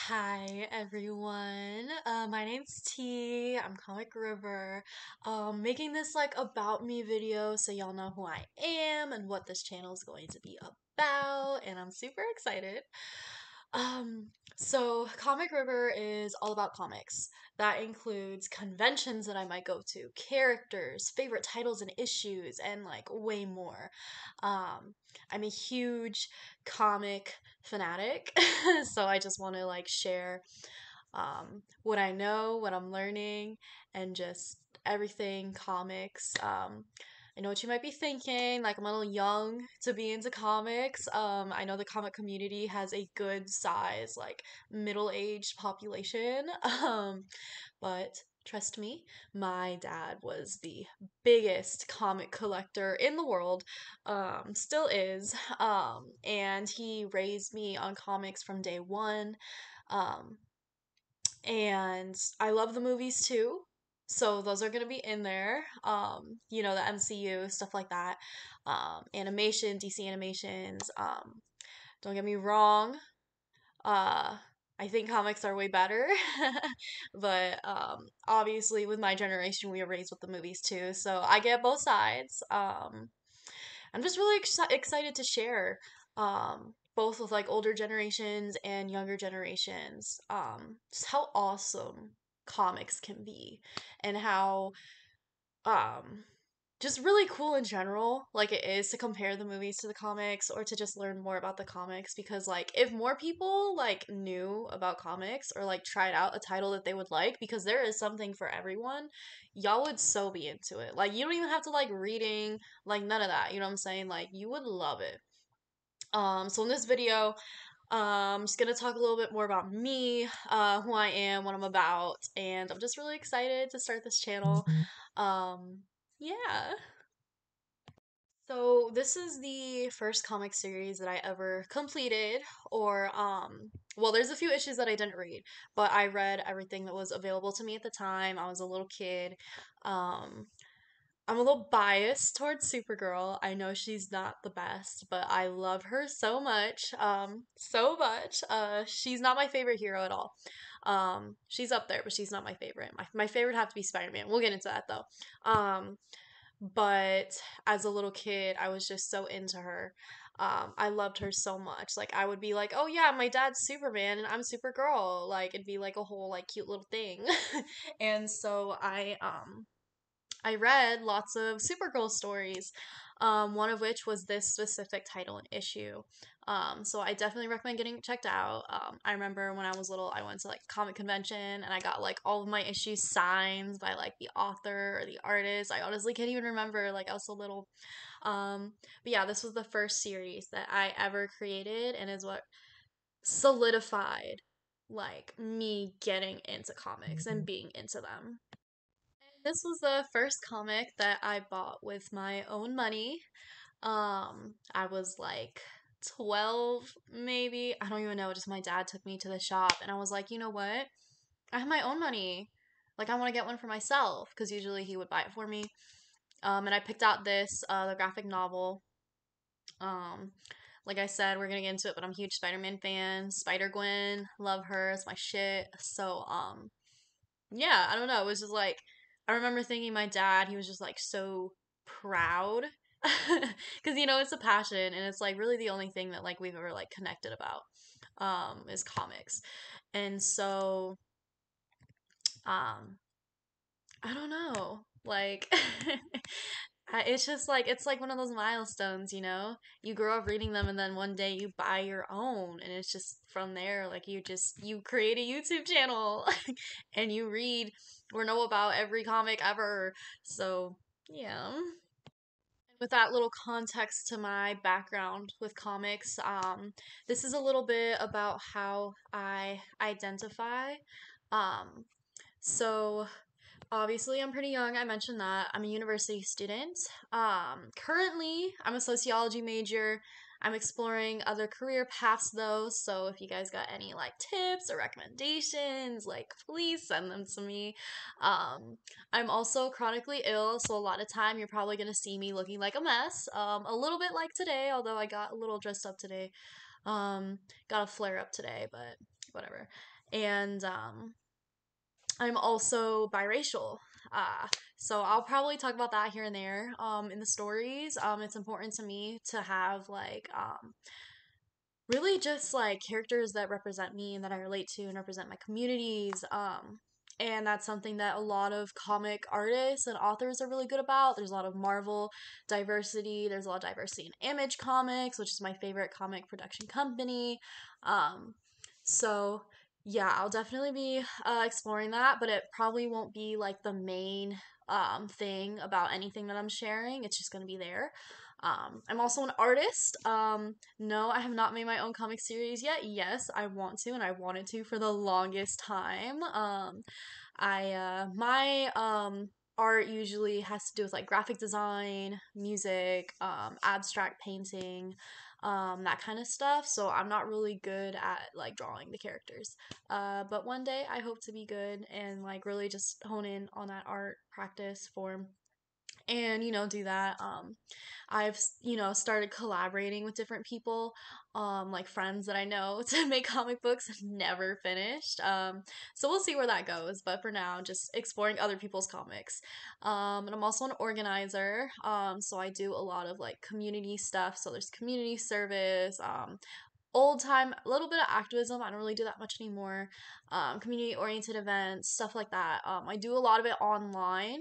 Hi everyone. My name's T. I'm Comic River. Making this like about me video so y'all know who I am and what this channel is going to be about, and I'm super excited. Um, so Comic River is all about comics. That includes conventions that I might go to, characters, favorite titles and issues, and like way more. Um, I'm a huge comic fanatic, so I just want to like share what I know, what I'm learning, and just everything comics. I know what you might be thinking, like I'm a little young to be into comics. I know the comic community has a good size, like middle-aged population. But trust me, my dad was the biggest comic collector in the world, still is. And he raised me on comics from day one. Um, and I love the movies too. So those are gonna be in there. The MCU, stuff like that. Animation, DC animations. Don't get me wrong. Uh, I think comics are way better. But obviously with my generation we were raised with the movies too. So I get both sides. I'm just really excited to share both with like older generations and younger generations, just how awesome comics can be and how um, just really cool in general, like it is to compare the movies to the comics or to just learn more about the comics because like if more people like knew about comics or like tried out a title that they would like because there is something for everyone, y'all would so be into it. Like you don't even have to like reading, like none of that, you know what I'm saying? Like you would love it. So in this video, I'm just gonna talk a little bit more about me, who I am, what I'm about, and I'm just really excited to start this channel. Um, yeah. So this is the first comic series that I ever completed, or well, there's a few issues that I didn't read, but I read everything that was available to me at the time. I was a little kid. Um, I'm a little biased towards Supergirl. I know she's not the best, but I love her so much. So much. She's not my favorite hero at all. She's up there, but she's not my favorite. My favorite have to be Spider-Man. We'll get into that though. But as a little kid, I was just so into her. I loved her so much. Like I would be like, "Oh yeah, my dad's Superman and I'm Supergirl." Like it'd be like a whole like cute little thing. And so I read lots of Supergirl stories, one of which was this specific title and issue. So I definitely recommend getting it checked out. I remember when I was little, I went to like a comic convention and I got like all of my issues signed by like the author or the artist. I honestly can't even remember, like I was so little. But yeah, this was the first series that I ever created and is what solidified like me getting into comics and being into them. This was the first comic that I bought with my own money. I was like 12, maybe. I don't even know. Just my dad took me to the shop and I was like, you know what? I have my own money. Like, I want to get one for myself because usually he would buy it for me. And I picked out this, the graphic novel. Um, like I said, we're gonna get into it, but I'm a huge Spider-Man fan. Spider-Gwen, love her. It's my shit. So, yeah, I don't know. It was just like I remember thinking my dad, he was just like so proud because it's a passion and it's like really the only thing that like we've ever like connected about is comics. And so um I don't know. Like it's just like it's like one of those milestones, you know? You grow up reading them and then one day you buy your own and it's just from there like you create a YouTube channel and you read or know about every comic ever. So, yeah. With that little context to my background with comics, this is a little bit about how I identify. Um, so obviously, I'm pretty young. I mentioned that. I'm a university student. Currently, I'm a sociology major. I'm exploring other career paths though, so if you guys got any like tips or recommendations, like please send them to me. I'm also chronically ill, so a lot of time you're probably gonna see me looking like a mess. A little bit like today, although I got a little dressed up today. Um, got a flare up today, but whatever. And I'm also biracial. Uh, so I'll probably talk about that here and there in the stories. It's important to me to have like really just like characters that represent me and that I relate to and represent my communities. And that's something that a lot of comic artists and authors are really good about. There's a lot of Marvel diversity. There's a lot of diversity in Image Comics, which is my favorite comic production company. Um, so yeah, I'll definitely be exploring that, but it probably won't be like the main thing about anything that I'm sharing. It's just going to be there. I'm also an artist. No, I have not made my own comic series yet. Yes, I want to, and I wanted to for the longest time. My art usually has to do with like graphic design, music, abstract painting, that kind of stuff. So I'm not really good at like drawing the characters. But one day I hope to be good and like really just hone in on that art practice form and do that. I've started collaborating with different people, like friends that I know to make comic books. Never finished. So we'll see where that goes, but for now just exploring other people's comics. And I'm also an organizer, so I do a lot of like community stuff. So there's community service, old time, a little bit of activism. I don't really do that much anymore. Community oriented events, stuff like that. I do a lot of it online,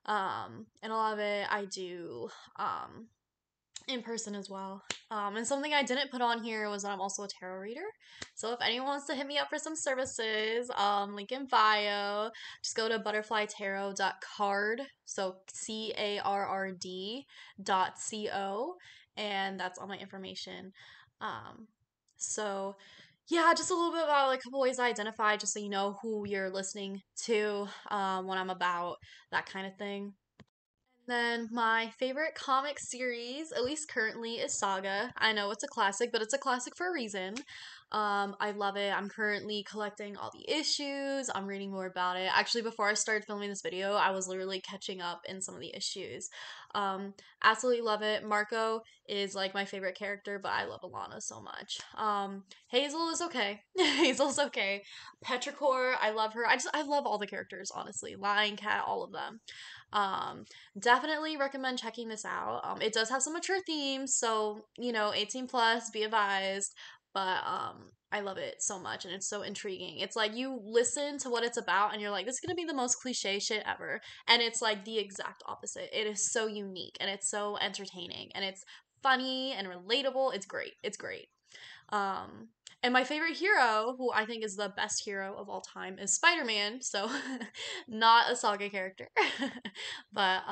and a lot of it I do in person as well. And something I didn't put on here was that I'm also a tarot reader. So if anyone wants to hit me up for some services, link in bio. Just go to butterflytarot.card. So CARRD.co, and that's all my information. Um, so yeah, just a little bit about like a couple ways I identify, just so you know who you're listening to, what I'm about, that kind of thing. Then my favorite comic series, at least currently, is Saga. I know it's a classic, but it's a classic for a reason. I love it. I'm currently collecting all the issues. I'm reading more about it. Actually, before I started filming this video, I was literally catching up in some of the issues. Um, Absolutely love it. Marco is like my favorite character, but I love Alana so much. Hazel is okay. Hazel's okay. Petrichor, I love her. I love all the characters, honestly. Lion Cat, all of them. Um, Definitely recommend checking this out. It does have some mature themes, so 18 plus, be advised. But I love it so much, and it's so intriguing. It's like you listen to what it's about, and you're like, this is gonna be the most cliche shit ever, and it's like the exact opposite. It is so unique, and it's so entertaining, and it's funny and relatable. It's great. It's great. Um, and my favorite hero, who I think is the best hero of all time, is Spider Man. So, not a Saga character, but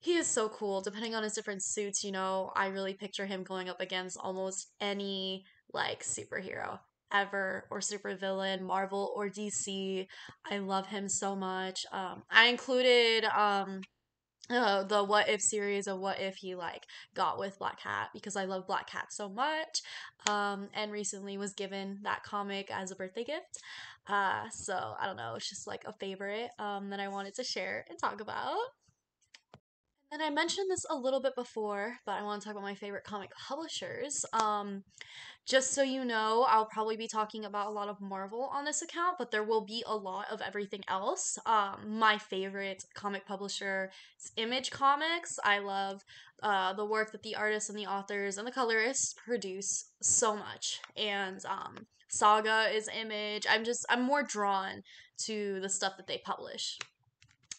he is so cool. Depending on his different suits, I really picture him going up against almost any like superhero ever or supervillain, Marvel or DC. I love him so much. I included the What If series of what if he like got with Black Cat, because I love Black Cat so much, and recently was given that comic as a birthday gift. So I don't know, it's just like a favorite that I wanted to share and talk about. And I mentioned this a little bit before, but I want to talk about my favorite comic publishers. Just so you know, I'll probably be talking about a lot of Marvel on this account, but there will be a lot of everything else. My favorite comic publisher is Image Comics. I love the work that the artists and the authors and the colorists produce so much. And Saga is Image. I'm more drawn to the stuff that they publish.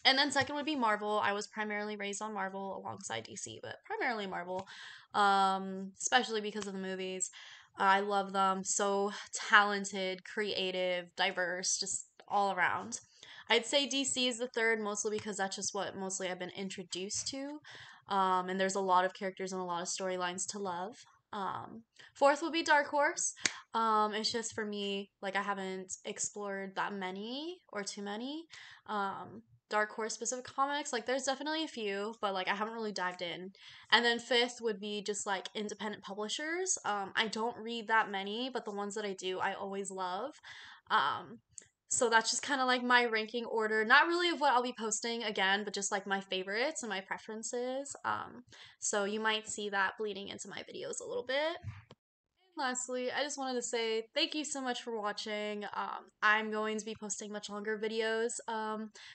And then second would be Marvel. I was primarily raised on Marvel alongside DC, but primarily Marvel, especially because of the movies. I love them. So talented, creative, diverse, just all around. I'd say DC is the third, mostly because that's just what mostly I've been introduced to. And there's a lot of characters and a lot of storylines to love. Fourth would be Dark Horse. It's just for me, like I haven't explored that many or too many. Dark Horse specific comics. Like there's definitely a few, but like I haven't really dived in. And then fifth would be just like independent publishers. I don't read that many, but the ones that I do, I always love. Um, so that's just kind of like my ranking order. Not really of what I'll be posting again, but just like my favorites and my preferences. So you might see that bleeding into my videos a little bit. Lastly, I just wanted to say thank you so much for watching. I'm going to be posting much longer videos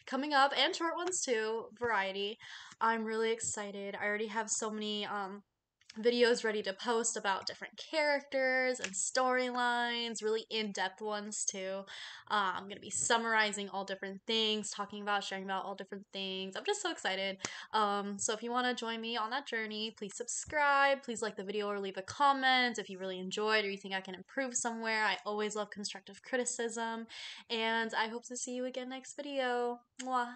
coming up and short ones too, variety. I'm really excited. I already have so many videos ready to post about different characters and storylines, really in-depth ones too. I'm gonna be summarizing all different things, talking about, sharing about all different things. I'm just so excited. So if you want to join me on that journey, please subscribe, please like the video or leave a comment if you really enjoyed or you think I can improve somewhere. I always love constructive criticism, and I hope to see you again next video. Mwah.